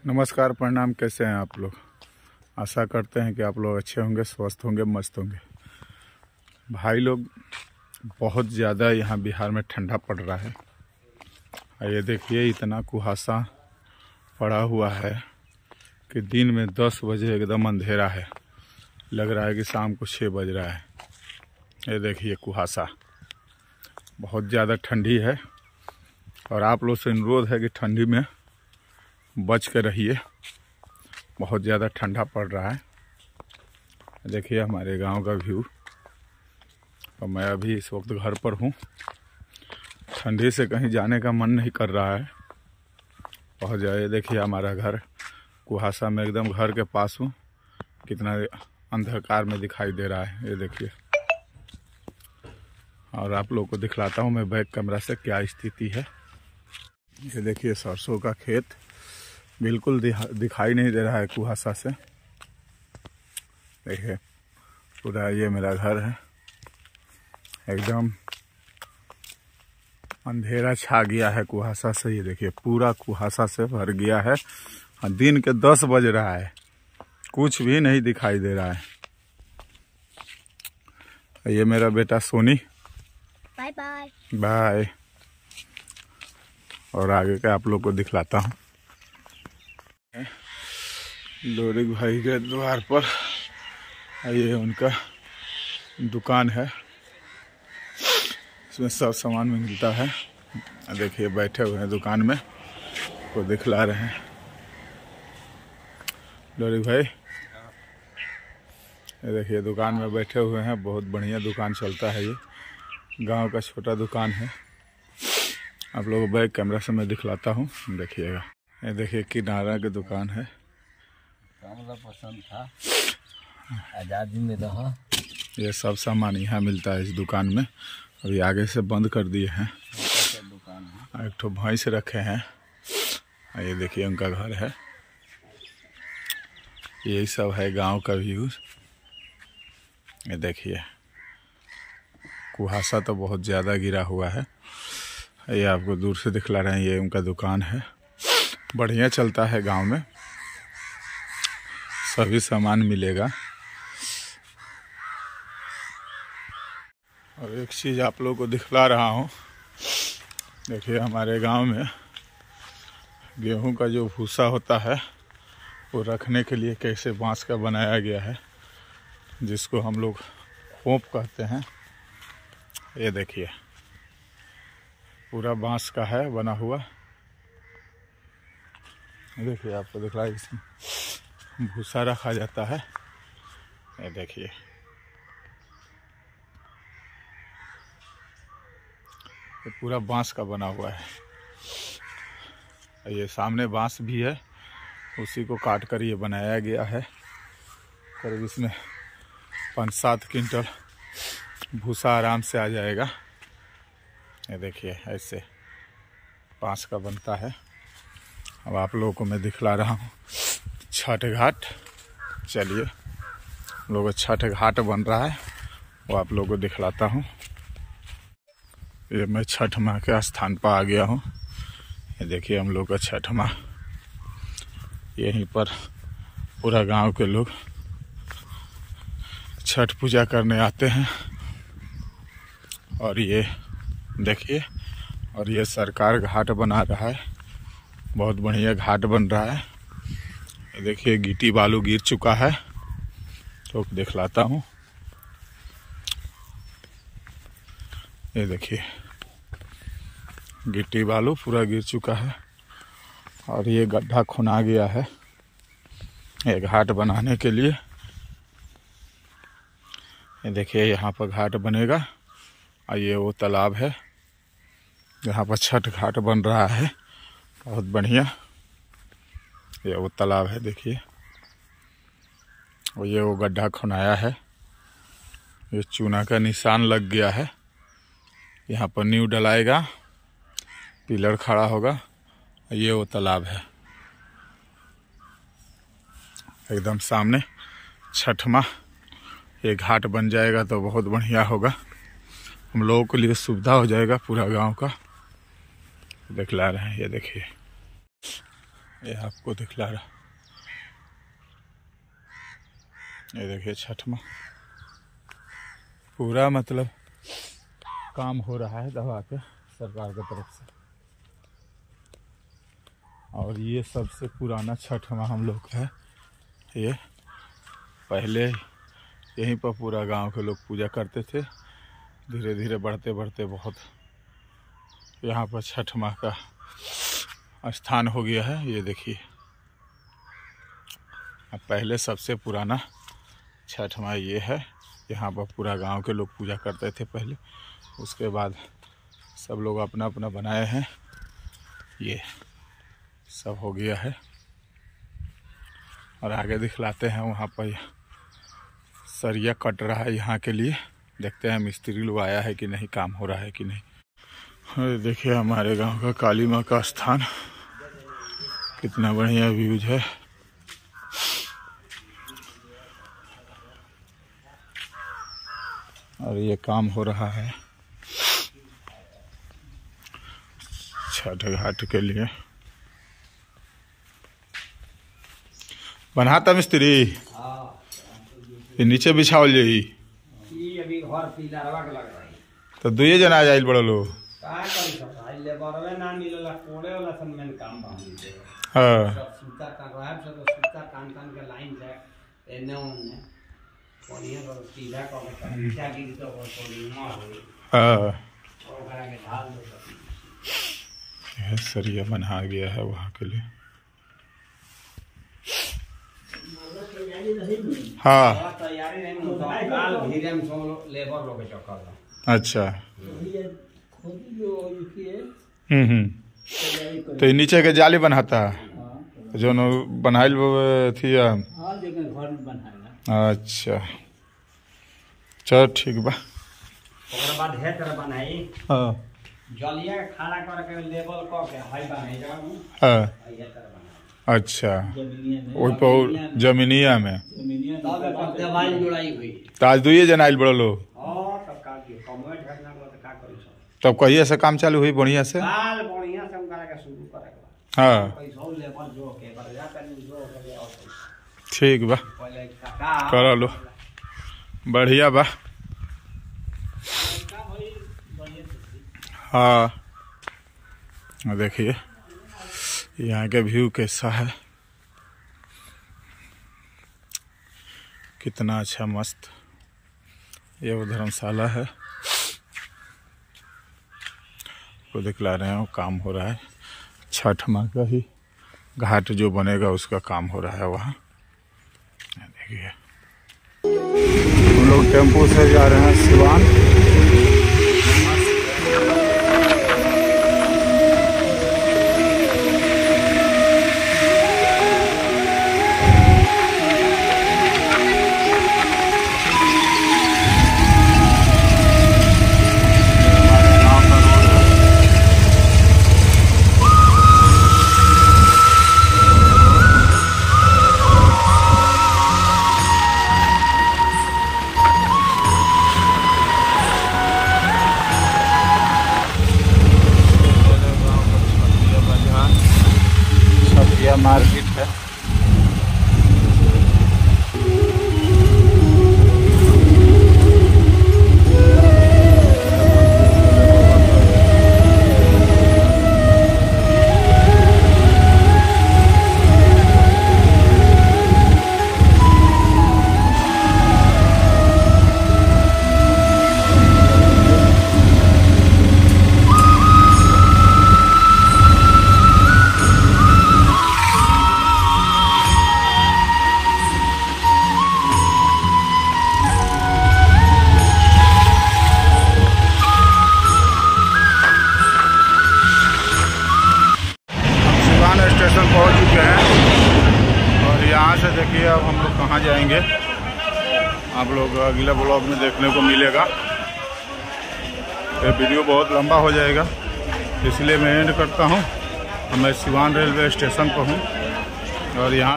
नमस्कार, प्रणाम। कैसे हैं आप लोग? आशा करते हैं कि आप लोग अच्छे होंगे, स्वस्थ होंगे, मस्त होंगे। भाई लोग, बहुत ज़्यादा यहाँ बिहार में ठंडा पड़ रहा है। ये देखिए, इतना कुहासा पड़ा हुआ है कि दिन में 10 बजे एकदम अंधेरा है, लग रहा है कि शाम को 6 बज रहा है। ये देखिए कुहासा, बहुत ज़्यादा ठंडी है और आप लोग से अनुरोध है कि ठंडी में बच के रहिए। बहुत ज़्यादा ठंडा पड़ रहा है। देखिए हमारे गांव का व्यू। और मैं अभी इस वक्त घर पर हूँ। ठंडी से कहीं जाने का मन नहीं कर रहा है। बहुत ज़्यादा। देखिए हमारा घर कुहासा में, एकदम घर के पास हूँ। कितना अंधकार में दिखाई दे रहा है, ये देखिए। और आप लोगों को दिखलाता हूँ मैं बैक कैमरा से क्या स्थिति है। ये देखिए सरसों का खेत बिल्कुल दिखाई नहीं दे रहा है कुहासा से। देखिए पूरा ये मेरा घर है, एकदम अंधेरा छा गया है कुहासा से। ये देखिए पूरा कुहासा से भर गया है। दिन के 10 बज रहा है, कुछ भी नहीं दिखाई दे रहा है। ये मेरा बेटा सोनी, बाय बाय बाय। और आगे का आप लोग को दिखलाता हूँ। लोरी भाई के द्वार पर ये उनका दुकान है, इसमें सब सामान मिलता है। देखिए बैठे हुए हैं दुकान में, वो दिखला रहे हैं लोरी भाई। ये देखिए दुकान में बैठे हुए हैं। बहुत बढ़िया दुकान चलता है, ये गांव का छोटा दुकान है। आप लोगों को बैक कैमरा से मैं दिखलाता हूँ, देखिएगा। ये देखिए किनारा की दुकान है। पसंद था, आज़ादी में रहा। ये सब सामान यहाँ मिलता है इस दुकान में। अभी आगे से बंद कर दिए हैं। एक ठो भैंस रखे हैं। ये देखिए उनका घर है। यही सब है गांव का व्यू। ये देखिए कुहासा तो बहुत ज़्यादा गिरा हुआ है। ये आपको दूर से दिखला रहे हैं, ये उनका दुकान है। बढ़िया चलता है गांव में, सभी सामान मिलेगा। और एक चीज़ आप लोगों को दिखला रहा हूँ। देखिए हमारे गांव में गेहूं का जो भूसा होता है, वो रखने के लिए कैसे बांस का बनाया गया है, जिसको हम लोग खोप कहते हैं। ये देखिए पूरा बांस का है बना हुआ। देखिए आपको दिख रहा है, इसमें भूसा रखा जाता है। ये देखिए ये पूरा बांस का बना हुआ है। ये सामने बांस भी है, उसी को काट कर ये बनाया गया है। करीब इसमें 5-7 क्विंटल भूसा आराम से आ जाएगा। ये देखिए ऐसे बांस का बनता है। अब आप लोगों को मैं दिखला रहा हूँ छठ घाट। चलिए, हम लोग छठ घाट बन रहा है, वो आप लोगों को दिखलाता हूँ। ये मैं छठ माँ के स्थान पर आ गया हूँ। ये देखिए हम लोग का छठ माँ, यहीं पर पूरा गांव के लोग छठ पूजा करने आते हैं। और ये देखिए, और ये सरकार घाट बना रहा है। बहुत बढ़िया घाट बन रहा है। ये देखिए गिट्टी बालू गिर चुका है, तो दिखलाता हूँ। ये देखिए गिट्टी बालू पूरा गिर चुका है और ये गड्ढा खुना गया है ये घाट बनाने के लिए। ये देखिए यहाँ पर घाट बनेगा और ये वो तालाब है जहाँ पर छठ घाट बन रहा है। बहुत बढ़िया, ये वो तालाब है देखिए। और ये वो गड्ढा खुनाया है, ये चूना का निशान लग गया है। यहाँ पर नींव डलाएगा, पिलर खड़ा होगा। ये वो तालाब है एकदम सामने। छठ माँ ये घाट बन जाएगा तो बहुत बढ़िया होगा, हम लोगों के लिए सुविधा हो जाएगा पूरा गांव का। दिखला रहे हैं, ये देखिए ये आपको दिखला रहा, ये देखिए छठ माँ पूरा मतलब काम हो रहा है दबा के सरकार की तरफ से। और ये सबसे पुराना छठ माँ हम लोग का है। ये पहले यहीं पर पूरा गांव के लोग पूजा करते थे, धीरे धीरे बढ़ते बढ़ते बहुत यहाँ पर छठ माँ का स्थान हो गया है। ये देखिए, अब पहले सबसे पुराना छठ माँ ये है। यहाँ पर पूरा गांव के लोग पूजा करते थे पहले, उसके बाद सब लोग अपना अपना बनाए हैं। ये सब हो गया है और आगे दिखलाते हैं। वहाँ पर सरिया कट रहा है यहाँ के लिए, देखते हैं मिस्त्री लोग आया है कि नहीं, काम हो रहा है कि नहीं। और देखिए हमारे गांव का काली माँ का स्थान, कितना बढ़िया व्यूज है। और ये काम हो रहा है छठ घाट के लिए। बनाता मिस्त्री ये नीचे बिछावल जाई अभी घर पिलरवा के लग रहा है तो दुए जना आ जाइल बड़ा लोग। का करी सब भाई लेबरवे ना मिलला, कोड़े वाला सब में काम बांधी दे। हाँ सब सूता काट रहा है, सब सूता कान कान के लाइन से एने ओने कोनिया पर सीधा कर नीचे गिर तो कोनी मार हो हाँ, और करा के ढाल दो सब। यह सरिया बना गया है वहाँ के लिए। हाँ तैयारी नहीं होता, काल धीरे में सब लेबर लोग के चक्कर। अच्छा, तो ये नीचे के जाली बनाता है जो बनाइल थी। अच्छा चलो ठीक बा। ओकरा बाद हे तरह बनाई हाँ जलिया खाड़ा करके लेबल क के हाई बनाई जाऊ। हाँ ये तरह बनाई। अच्छा, वही पर जमीनिया में तब दवाई जुड़ाई हुई। ताज दुए जना आइल बड़ा लोग। हां तब का दियो कमवे घटना को तो का करी सब। तब कहिए से काम चालू हुई बढ़िया से। काल बढ़िया से हम करा के शुरू करेगा। हाँ पैसा लेबर जो के पर जा कर जो के और ठीक बा, पहले का करा लो, बढ़िया बा। हाँ देखिए यहाँ के व्यू कैसा है, कितना अच्छा मस्त। ये वो धर्मशाला है, वो दिखला रहे हैं, वो काम हो रहा है। छठ माँ का ही घाट जो बनेगा उसका काम हो रहा है वहाँ। देखिए हम लोग टेम्पो से जा रहे हैं सिवान। मार्केट है। स्टेशन पहुंच चुके हैं और यहाँ से देखिए अब हम लोग कहाँ जाएंगे, आप लोग अगले ब्लॉग में देखने को मिलेगा। ये वीडियो बहुत लंबा हो जाएगा इसलिए मैं एंड करता हूँ। मैं सिवान रेलवे स्टेशन पर हूँ और यहाँ